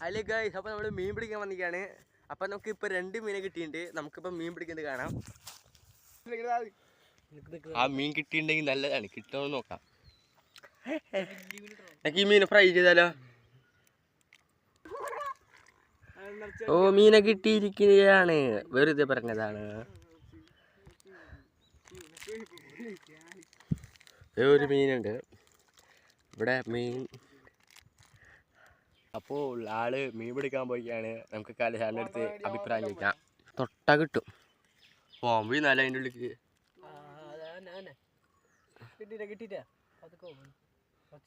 അതിൽ ഗൈസ് അപ്പോൾ നമ്മൾ മീൻ പിടിക്കാൻ വന്നിരിക്കുകയാണ്. അപ്പം നമുക്കിപ്പോൾ 2 മീനെ കിട്ടിയിട്ടുണ്ട്. നമുക്കിപ്പോൾ മീൻ പിടിക്കുന്നത് കാണാം. ആ മീൻ കിട്ടിയിട്ടുണ്ടെങ്കിൽ നല്ലതാണ്, കിട്ടുമെന്ന് നോക്കാം. എനിക്ക് ഈ മീനെ ഫ്രൈ ചെയ്താലോ? ഓ മീനെ കിട്ടിയിരിക്കുകയാണ്, വെറുതെ പറഞ്ഞതാണ്. ഒരു മീനുണ്ട് ഇവിടെ മീൻ. അപ്പോൾ ആള് മീൻ പിടിക്കാൻ പോയിക്കാണ്. നമുക്ക് കാലിൻ്റെ അടുത്ത് അഭിപ്രായം ചോദിക്കാം. തൊട്ട കിട്ടും പോമ്പി നല്ല അതിൻ്റെ ഉള്ളിക്ക്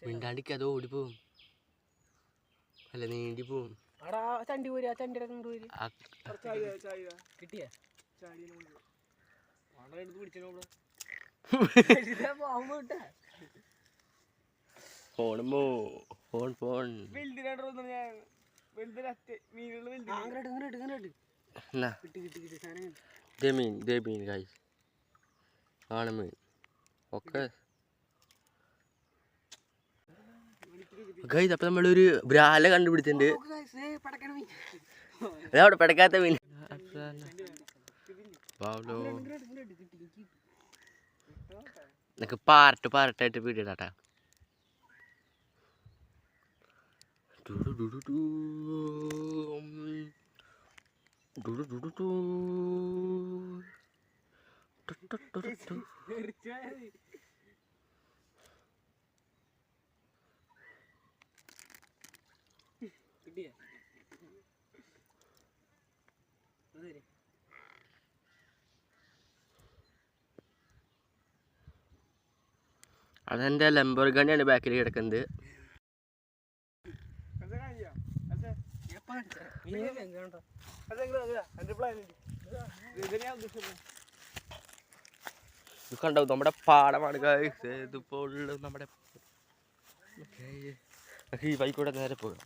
മിണ്ടാണ്ടിക്ക് അത് ഓടിപ്പോവും, അല്ല നീണ്ടി പോവും. ഫോൺ ഫോൺ മീൻ ഗൈസ് ആണ് മീൻ. ഓക്കെ ഗൈസ്, അപ്പം നമ്മളൊരു ബ്രാല കണ്ടുപിടിച്ചിട്ടുണ്ട്. അതവിടെ പിടക്കാത്ത മീൻ. എനിക്ക് പാർട്ടായിട്ട് പിടിയിടാട്ടാ. അതെൻ്റെ ലംബോർഗിനിയാണ് ബാക്കിൽ കിടക്കുന്നത്. ഇത് കണ്ടോ, നമ്മുടെ പാടമാണ് ഇതിപ്പോൾ നമ്മുടെ ഈ ബൈക്കൂടെ നേരെ പോകാം.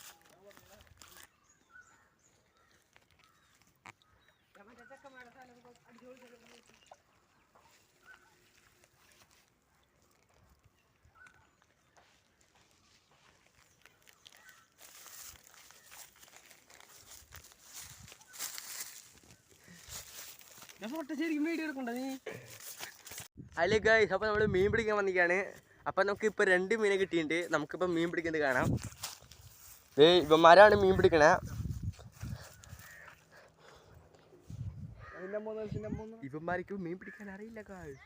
അതിൽ ഗൈസ് അപ്പോൾ നമ്മൾ മീൻ പിടിക്കാൻ വന്നിരിക്കുകയാണ്. അപ്പം നമുക്കിപ്പോൾ 2 മീനെ കിട്ടിയിട്ടുണ്ട്. നമുക്കിപ്പോൾ മീൻ പിടിക്കുന്നത് കാണാം. ഇവന്മാരാണ് മീൻ പിടിക്കണേ. ഇവന്മാർക്ക് മീൻ പിടിക്കാൻ അറിയില്ല ഗൈസ്.